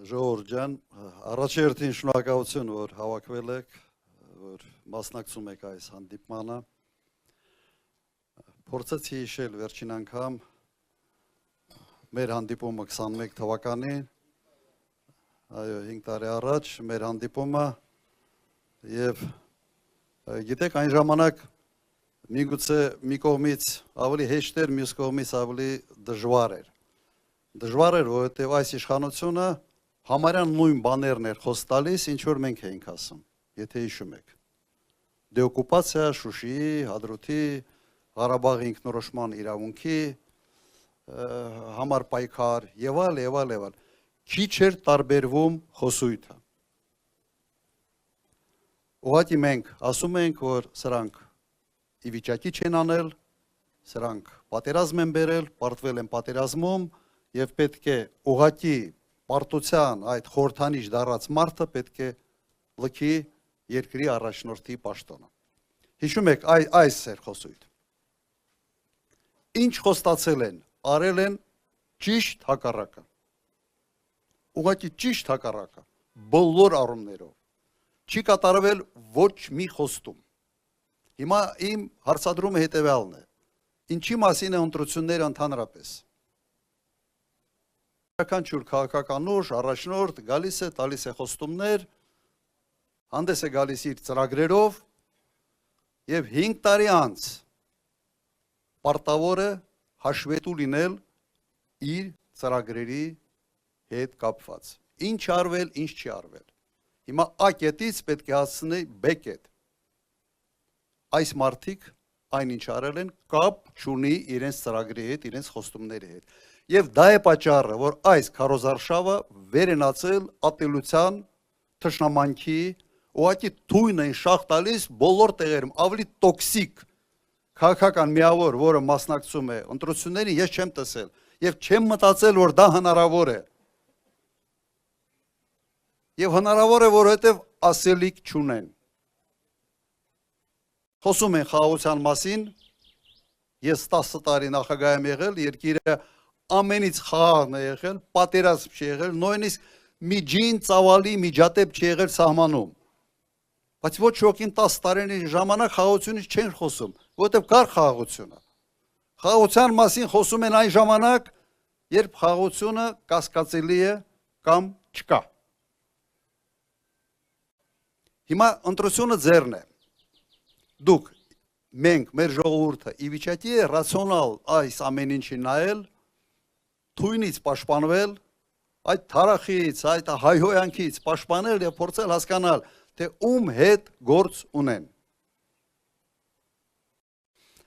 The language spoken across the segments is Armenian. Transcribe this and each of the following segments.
Ժողովուրդ ջան, առաջերտին շնորհակալություն, որ հավաքվել եք, որ մասնակցում եք այս հանդիպմանը։ Փորձեցի հիշել վերջին անգամ մեր հանդիպումը 21 թվականին, այո, 5 տարի առաջ մեր հանդիպումը եւ գիտեք այն ժամանակ միգուցե մի կողմից ավելի հեշտ էր, մյուս կողմից ավելի դժվար էր։ Դժվար էր, որովհետեւ այս իշխանությունը համարյա նույն բաներն էր խոս տալիս, ինչ որ մենք էինք ասում, եթե հիշում եք։ Դեօկուպացիա, Շուշիի, Հադրութի, Ղարաբաղի ինքնորոշման իրավունքի համար պայքար եւ այլ։ Քիչ էր տարբերվում խոսույթը։ Ուղղակի մենք ասում ենք, որ սրանք ի վիճակի չեն անել, սրանք պատերազմ են բերել, պարտվել են պատերազմում եւ պետք է ուղղակի պարտության այդ խորհրդանիշ դառած մարդը պետք է լքի երկրի առաջնորդի պաշտոնը։ Հիշում եք, այս էր խոսույթը։ Ինչ խոստացել են, արել են ճիշտ հակառակը։ Ուղղակի ճիշտ հակառակը, բոլոր առումներով։ Չի կատարվել ոչ մի խոստում։ Հիմա իմ հարցադրումը հետևյալն է. ինչի մասին է ընտրությունները ընդհանրապես։ Յուրաքանչյուր քաղաքական ուժ, առաջնորդ գալիս է, տալիս է խոստումներ, հանդես է գալիս իր ծրագրերով եւ 5 տարի անց պարտավոր է հաշվետու լինել իր ծրագրերի հետ կապված։ Ինչ արվել, ինչ չի արվել։ Հիմա A կետից պետք է հասցնի B կետ։ Այս մարդիկ այնինչ արել են, կապ չունի իրենց ծրագրի հետ, իրենց խոստումների հետ։ Եվ դա է պատճառը, որ այս քարոզարշավը վերենացել ատելության, թշնամանքի, ուղղակի թույն են շաղ տալիս բոլոր տեղերում, ավելի տոքսիկ քաղաքական միավոր, որը մասնակցում է ընտրություններին, ես չեմ տեսել եւ չեմ մտածել, որ դա հնարավոր է։ Եվ հնարավոր է, որովհետեւ ասելիք չունեն։ Խոսում են խաղաղության մասին, ես 10 տարի նախագահ եմ եղել, երկիրը ամենից խաղաղն է եղել, պատերազմ չի եղել, նույնիսկ միջին ծավալի միջադեպ չի եղել սահմանում։ Բայց ոչ ոքին 10 տարի ժամանակ խաղաղությունից չեն խոսում, որովհետև կար խաղաղությունը։ Խաղաղության մասին խոսում են այն ժամանակ, երբ խաղաղությունը կասկածելի է կամ չկա։ Հիմա ընտրությունը ձեռն է։ Դուք, մենք, մեր ժողովուրդը ի վիճակի է ռացիոնալ այս ամեն ինչի նայել, թույնից պաշտպանվել, այդ թարախից, այդ հայհոյանքից պաշտպանել եւ փորձել հասկանալ, թե ում հետ գործ ունեն։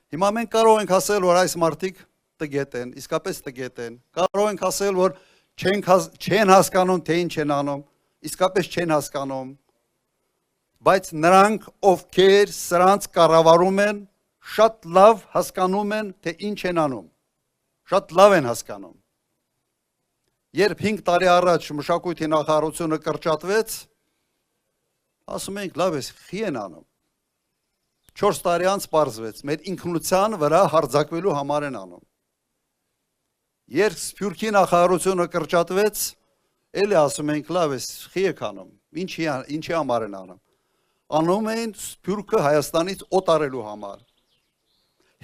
Հիմա մենք կարող ենք ասել, որ այս մարդիկ տգետ են, իսկապես տգետ են։ Կարող ենք ասել, որ չեն հասկանում, թե ինչ են անում, իսկապես չեն հասկանում։ Բայց նրանք, ովքեր սրանց կառավարում են, շատ լավ հասկանում են, թե ինչ են անում։ Շատ լավ են հասկանում։ Երբ 5 տարի առաջ մշակույթի նախարարությունը կրճատվեց, ասում ենք, լավ է, խի են անում։ 4 տարի անց պարզվեց, մեր ինքնության վրա հարձակվելու համար են անում։ Երբ Սփյուռքի նախարարությունը կրճատվեց, էլի ասում ենք, լավ է, խի եք անում, ինչի համար են անում։ Անում էին Սփյուռքը Հայաստանից օտարելու համար։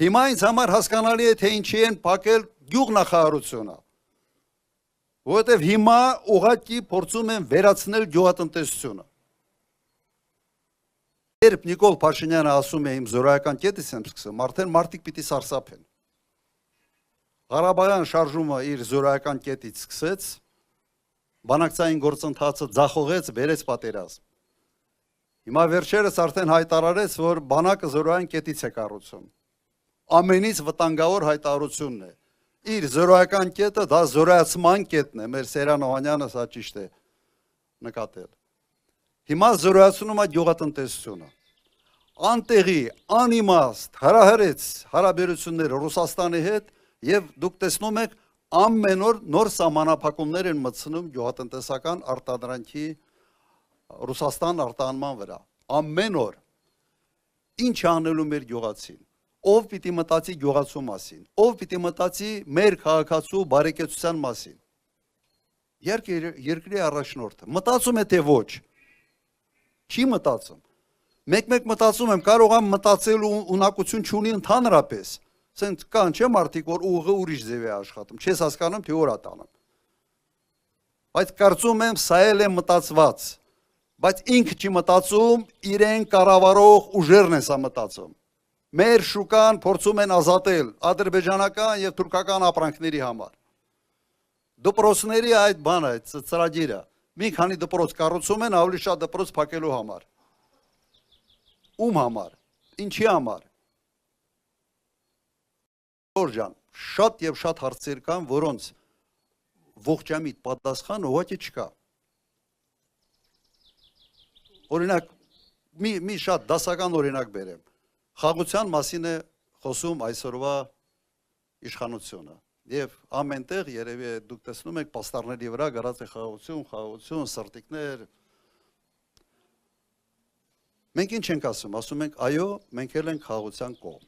Հիմա ինձ համար հասկանալի է, թե ինչի են փակել գյուղնախարարությունը։ Որովհետև հիմա ուղղակի փորձում են վերացնել գյուղատնտեսությունը։ Երբ Նիկոլ Փաշինյանը ասում է իմ զորայական կետից եմ սկսում, արդեն մարդիկ պիտի սարսափեն։ Ղարաբաղյան շարժումը իր զորայական կետից սկսեց, բանակցային գործընթացը ձախողեց, բերեց պատերազմ։ Հիմա վերջերս արդեն հայտարարեց, որ բանակը զորոյան կետից է կառուցում։ Ամենից վտանգավոր հայտարարությունն է։ Իր զորոյական կետը դա զորոյացման կետն է, մեր Սերան Օհանյանը սա ճիշտ է նկատել։ Հիմա զորոյացնում է գյուղատնտեսությունը։ Անտեղի, անիմաստ, հրահրեց հարաբերությունները Ռուսաստանի հետ եւ դուք տեսնում եք ամեն օր նոր սահմանափակումներ են մտցնում գյուղատնտեսական արտադրանքի Ռուսաստան արտահանման վրա, ամեն օր, ինչ անելու մեր գյուղացին, ով պիտի մտածի գյուղացու մասին, ով պիտի մտածի մեր քաղաքացու բարեկեցության մասին։ երկրի առաջնորդը մտածում է թե ոչ։ Չի մտածում։ Մեկ մտածում եմ, կարող եմ մտածել ու ունակություն չունի ընդհանրապես։ Սենց կան չէ մարդիկ, որ ուղղը ուրիշ ձև է աշխատում, չես հասկանում թե ուր է տանում։ Բայց կարծում եմ սա էլ է մտածված, բայց ինքը չի մտածում, իրեն կառավարող ուժերն են սա մտածում։ Մեր շուկան փորձում են ազատել ադրբեջանական եւ թուրքական ապրանքների համար։ Դպրոցների այդ բանը, այդ ծրագիրը, մի քանի դպրոց կառուցում են ավելի շատ դպրոց փակելու համար։ Ում համար, ինչի համար։ Ջան, շատ եւ շատ հարցեր կան, որոնց ողջամիտ պատասխան ուղղակի չկա։ Օրինակ, մի շատ դասական օրինակ բերեմ։ Խաղաղության մասին է խոսում այսօրվա իշխանությունը։ Եվ ամենտեղ երևի դուք տեսնում եք պաստառների վրա գրած է խաղաղություն, սրտիկներ։ Մենք ինչ ենք ասում, ասում ենք այո, մենք էլ ենք խաղաղության կողմ։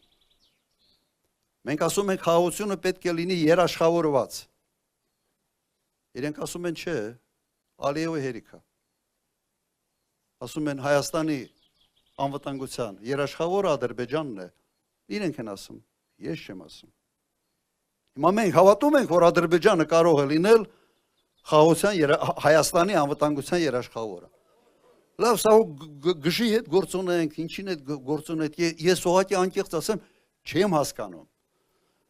Մենք ասում ենք խաղաղությունը պետք է լինի երաշխավորված։ Իրենք ասում են չէ, Ալիևի հերիքա։ Ասում են Հայաստանի անվտանգության երաշխավորը Ադրբեջանն է։ Իրենք են ասում, ես չեմ ասում։ Հիմա մենք հավատում ենք, որ Ադրբեջանը կարող է լինել Հայաստանի անվտանգության երաշխավորը։ Լավ, սա գժի հետ գործ ունենք, ինչին հետ գործ ունենք, ես ուղղակի անկեղծ ասեմ, չեմ հասկանում։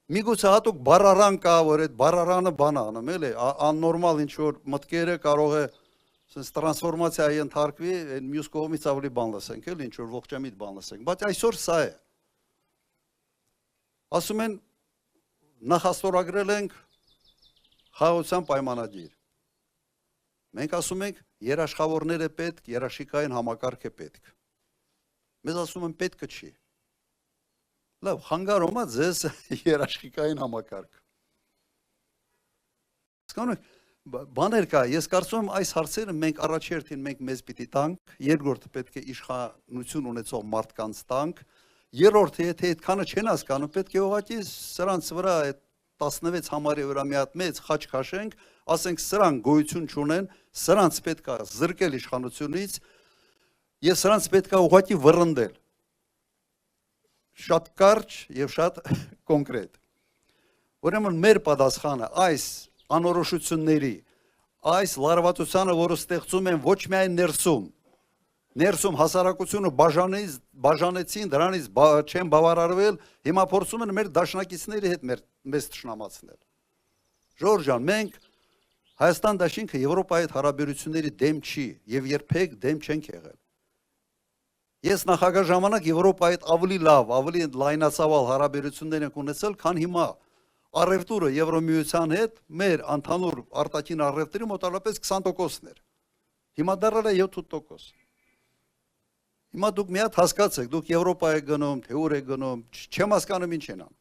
Միգուցե հատուկ բառարան կա, որ այդ բառարանը բան անում, էլի, աննորմալ ինչ որ մտքերը կարող է sense տրանսֆորմացիայի ենթարկվի, այն մյուս կողմից ավելի բան լսենք, էլի, ինչ որ ողջամիտ բան լսենք, բայց այսօր սա է։ Ասում են նախաստորագրել ենք խաղաղության պայմանագիր։ Մենք ասում ենք երաշխավորներ է պետք, երաշխիքային համակարգ է պետք։ Մեզ ասում են պետքը չի։ Լավ, խանգարում է ձեզ երաշխիքային համակարգ։ Հասկանում եք, բաներ կա, ես կարծում եմ այս հարցերը մենք առաջերտին մենք մեզ պիտի տանք, երկրորդը պետք է իշխանություն ունեցող մարդկանց տանք, երրորդը եթե այդքանը չեն հասկանում, պետք է ուղղակի սրանց վրա այդ 16 համարի վրա մի հատ մեծ խաչ քաշենք, ասենք սրանք գոյություն չունեն, սրանց պետք է զրկել իշխանությունից եւ սրանց պետք է ուղղակի վռնդել։ Շատ կարճ եւ շատ կոնկրետ։ Ուրեմն մեր պատասխանը այս անորոշությունների, այս լարվածությանը, որը ստեղծում են ոչ միայն ներսում հասարակությունը բաժանեցին, դրանից չեն բավարարվել, հիմա փորձում են մեր դաշնակիցների հետ մեզ թշնամացնել։ Ժորժ ջան, մենք Հայաստան դաշինքը Եվրոպայի հետ հարաբերությունների դեմ չի եւ երբեք դեմ չենք եղել։ Ես նախագահ ժամանակ Եվրոպայի հետ ավելի լավ, ավելի լայնացավալ հարաբերություններ ենք ունեցել, քան հիմա։ Առևտուրը Եվրոմիության հետ մեր ընդհանուր արտաքին առևտրի մոտավորապես 20%-ն էր։ Հիմա դառել է 7%։ Հիմա դուք մի հատ հասկացեք, դուք Եվրոպա եք գնում, թե ուր եք գնում, չեմ հասկանում ինչ են անում։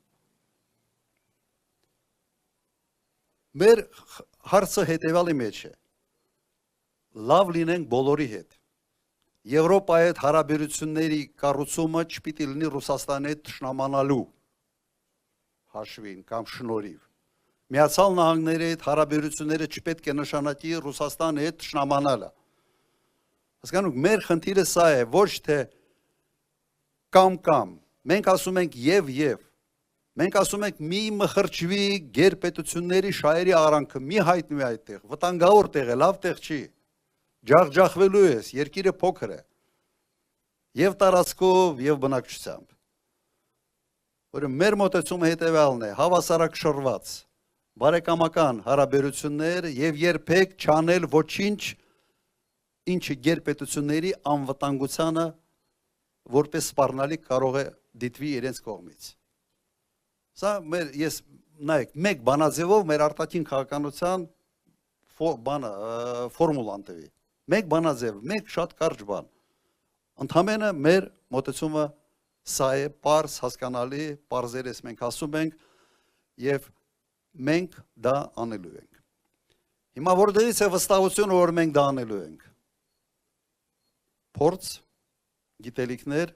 Մեր հարցը հետևյալի մեջ է։ Լավ լինենք բոլորի հետ։ Եվրոպայի հետ հարաբերությունների կառուցումը չպիտի լինի Ռուսաստանի հետ թշնամանալու հաշվին կամ շնորհիվ։ Միացյալ Նահանգների հետ հարաբերությունները չպետք է նշանակի Ռուսաստանի հետ թշնամանալը։ Հասկանում եք, մեր խնդիրը սա է, ոչ թե կամ, մենք ասում ենք եւ, մենք ասում ենք մի մխրճվի գերպետությունների շահերի արանքը, մի հայտնվի այդտեղ, վտանգավոր տեղ է, լավ տեղ չի, ջախջախվելու ես, երկիրը փոքր է, եւ տարածքով, եւ բնակչությամբ։ Ուրեմն մեր մոտեցումը հետևյալն է, հավասարակշռված, բարեկամական հարաբերություններ եւ երբեք չանել ոչինչ, ինչը գերպետությունների անվտանգությանը որպես սպառնալիք կարող է դիտվի իրենց կողմից։ Սա ես նայեք, մեկ բանաձևով մեր արտաքին քաղաքականության ֆորմուլան տվի։ Մեկ բանաձև, մեկ շատ կարճ բան։ Ընդհանրապես մեր մոտեցումը սա է, պարզ, հասկանալի, պարզերես մենք ասում ենք եւ մենք դա անելու ենք։ Հիմա որտեղից է վստահությունը, որ մենք դա անելու ենք։ Փորձ, գիտելիքներ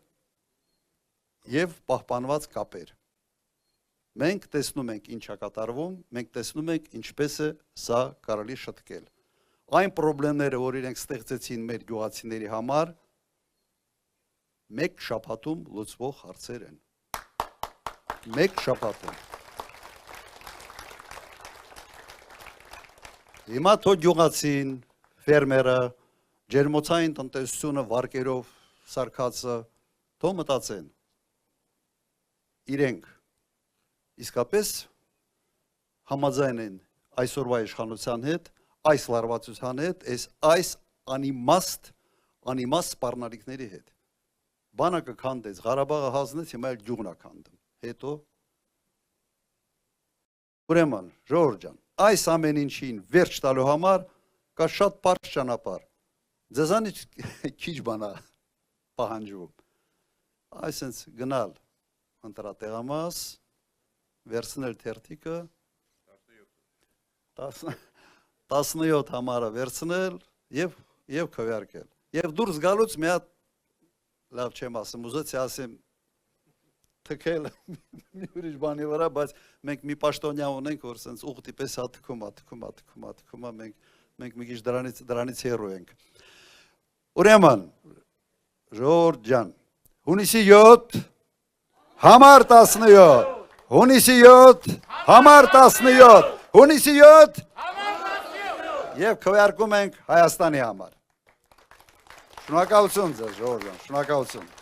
եւ պահպանված կապեր։ Մենք տեսնում ենք ինչ է կատարվում, մենք տեսնում ենք ինչպես է սա կարելի շտկել։ այն խնդիրները, որ իրենք ստեղծեցին մեր գյուղացիների համար, մեկ շաբաթում լուծվող հարցեր են։ Մեկ շաբաթում։ Հիմա թո գյուղացին, ֆերմերը, ջերմոցային տնտեսությունը վարկերով սարքածը, թո մտածեն։ Իրենք իսկապես համաձայն են այսօրվա իշխանության հետ, այս լարվածության հետ, այս անիմաստ սպառնալիքների հետ։ Բանակը քանդեց, Ղարաբաղը հանձնեց, հիմա էլ գյուղն է քանդում։ Հետո ուրեմն, Ժողովուրդ ջան, այս ամեն ինչին վերջ տալու համար կա շատ պարզ ճանապարհ։ Ձեզանից քիչ բան է պահանջվում։ Այսինքն գնալ ընտրատեղամաս, վերցնել թերթիկը 17 համարը վերցնել եւ քվեարկել։ Եվ դուրս գալուց մի հատ լավ չեմ ասում, ուզեցի ասեմ թքել մի ուրիշ բանի վրա, բայց մենք մի պաշտոնյա ունենք, որ սենց ուղտի պես հատքում, մենք մի քիչ դրանից հեռու ենք։ Ուրեմն, Ժողովուրդ ջան, հունիսի 7 համար 17, հունիսի 7 համար 17, հունիսի 7 եւ քվեարկում ենք Հայաստանի համար։ Շնորհակալություն ձեզ, Ժողովուրդ ջան, շնորհակալություն։